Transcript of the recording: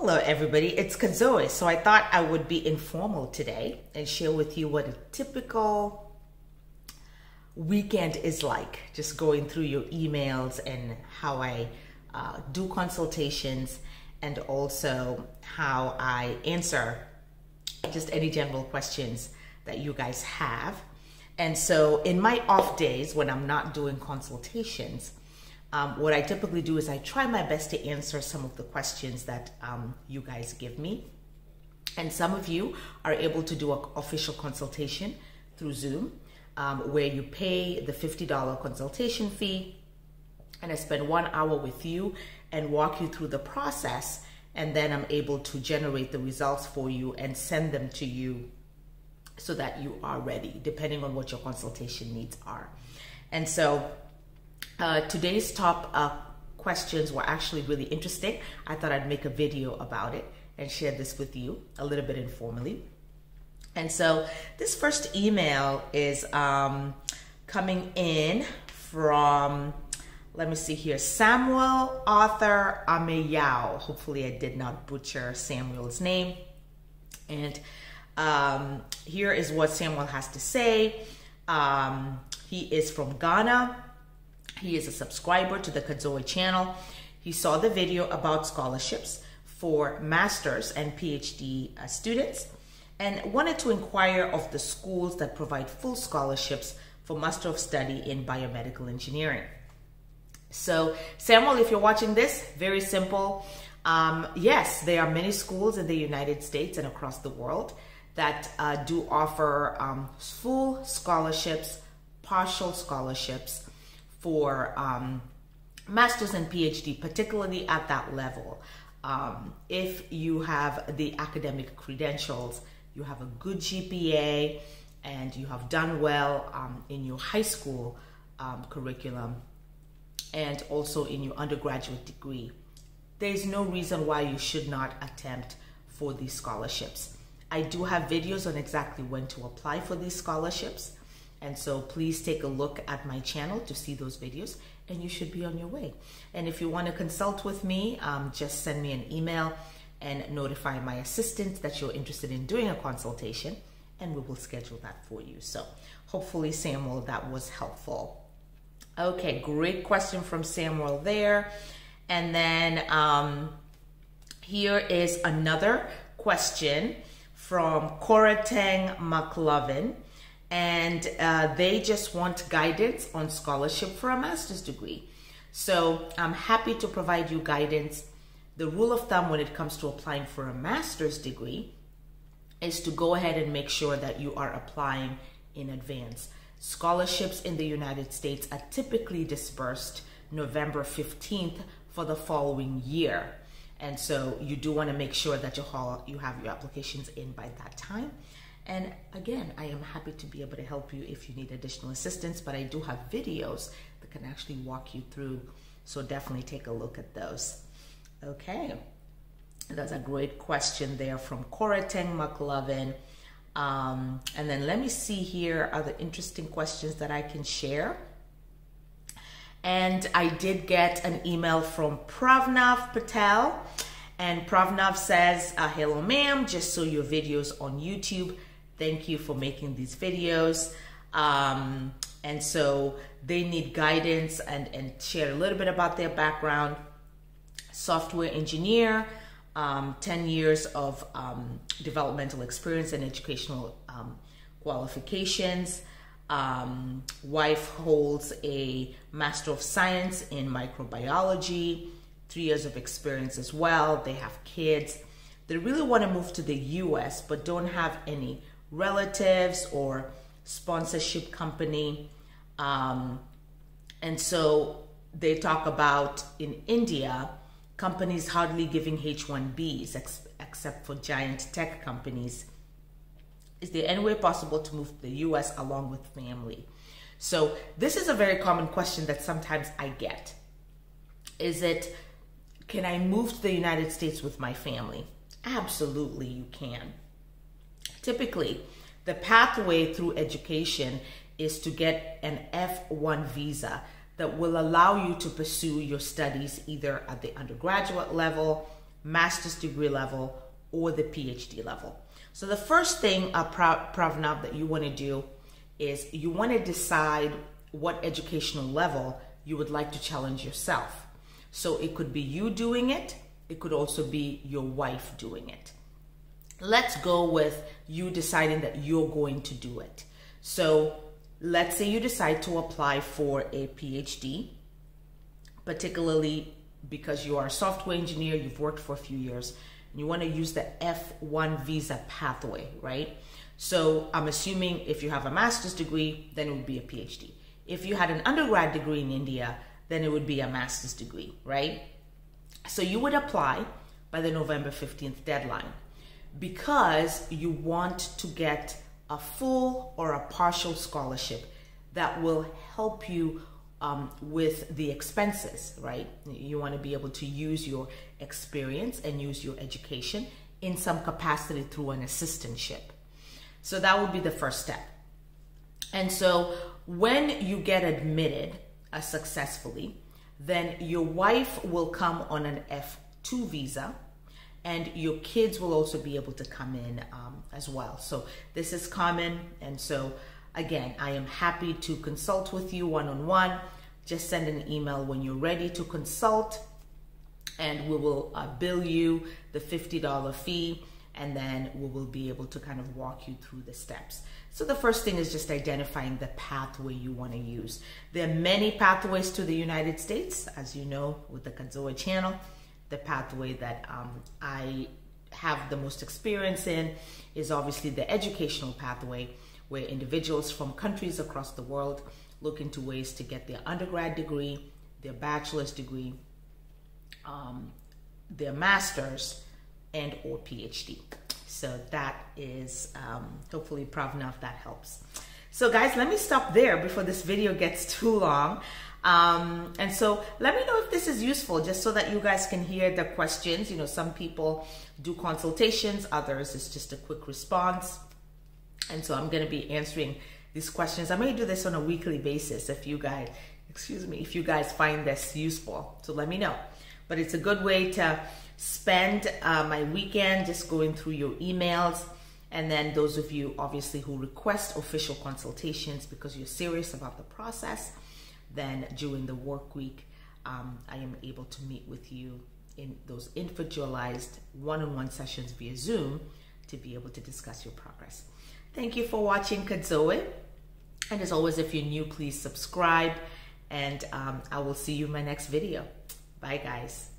Hello everybody, it's Kadzowe. So I thought I would be informal today and share with you what a typical weekend is like. Just going through your emails and how I do consultations, and also how I answer just any general questions that you guys have. And so in my off days when I'm not doing consultations, what I typically do is I try my best to answer some of the questions that you guys give me. And some of you are able to do an official consultation through Zoom, where you pay the $50 consultation fee, and I spend 1 hour with you and walk you through the process, and then I'm able to generate the results for you and send them to you so that you are ready, depending on what your consultation needs are. And so today's top questions were actually really interesting. I thought I'd make a video about it and share this with you a little bit informally. And so this first email is coming in from, let me see here, Samuel Arthur Ameyao. Hopefully I did not butcher Samuel's name. And here is what Samuel has to say. He is from Ghana. He is a subscriber to the Kadzowe channel. He saw the video about scholarships for master's and PhD students and wanted to inquire of the schools that provide full scholarships for Master of Study in Biomedical Engineering. So Samuel, if you're watching this, very simple. Yes, there are many schools in the United States and across the world that do offer full scholarships, partial scholarships for master's and PhD, particularly at that level. If you have the academic credentials, you have a good GPA, and you have done well in your high school curriculum and also in your undergraduate degree, there's no reason why you should not attempt for these scholarships. I do have videos on exactly when to apply for these scholarships. And so please take a look at my channel to see those videos, and you should be on your way. And if you want to consult with me, just send me an email and notify my assistant that you're interested in doing a consultation, and we will schedule that for you. So hopefully, Samuel, that was helpful. Okay, great question from Samuel there. And then here is another question from Corateng McLovin. And they just want guidance on scholarship for a master's degree. So I'm happy to provide you guidance. The rule of thumb when it comes to applying for a master's degree is to go ahead and make sure that you are applying in advance. Scholarships in the United States are typically dispersed November 15th for the following year. And so you do want to make sure that you have your applications in by that time. And again, I am happy to be able to help you if you need additional assistance, but I do have videos that can actually walk you through. So definitely take a look at those. Okay, that's a great question there from Corateng McLovin. And then let me see here other interesting questions that I can share. And I did get an email from Pravnav Patel. And Pravnav says, hello ma'am, just saw your videos on YouTube. Thank you for making these videos. And so they need guidance and share a little bit about their background. Software engineer, 10 years of developmental experience and educational qualifications. Wife holds a Master of Science in microbiology, 3 years of experience as well. They have kids. They really want to move to the US, but don't have any relatives or sponsorship company. And so they talk about in India, companies hardly giving H-1Bs except for giant tech companies. Is there any way possible to move to the US along with family? So this is a very common question that sometimes I get. Is it, can I move to the United States with my family? Absolutely, you can. Typically, the pathway through education is to get an F1 visa that will allow you to pursue your studies either at the undergraduate level master's degree level, or the PhD level. So the first thing, Pravnav, that you want to do is you want to decide what educational level you would like to challenge yourself. So it could be you doing it. It could also be your wife doing it. Let's go with you deciding that you're going to do it. So let's say you decide to apply for a PhD, particularly because you are a software engineer, you've worked for a few years, and you want to use the F1 visa pathway, right? So I'm assuming if you have a master's degree, then it would be a PhD. If you had an undergrad degree in India, then it would be a master's degree, right? So you would apply by the November 15th deadline because you want to get a full or a partial scholarship that will help you with the expenses, right? You want to be able to use your experience and use your education in some capacity through an assistantship. So that would be the first step. And so when you get admitted successfully, then your wife will come on an F2 visa, and your kids will also be able to come in as well. So this is common. And so again, I am happy to consult with you one-on-one. Just send an email when you're ready to consult, and we will bill you the $50 fee, and then we will be able to kind of walk you through the steps. So the first thing is just identifying the pathway you want to use. There are many pathways to the United States, as you know, with the Kadzowe channel. The pathway that I have the most experience in is obviously the educational pathway, where individuals from countries across the world look into ways to get their undergrad degree, their bachelor's degree, their master's, and or PhD. So that is hopefully Pravnav, that helps. So guys, let me stop there before this video gets too long. And so let me know if this is useful, just so that you guys can hear the questions. You know, some people do consultations, others it's just a quick response. And so I'm going to be answering these questions. I may do this on a weekly basis if you guys, if you guys find this useful. So let me know. But it's a good way to spend my weekend just going through your emails. And then those of you obviously who request official consultations because you're serious about the process, then during the work week, I am able to meet with you in those individualized one-on-one sessions via Zoom to be able to discuss your progress. Thank you for watching Kadzowe. And as always, if you're new, please subscribe, and I will see you in my next video. Bye, guys.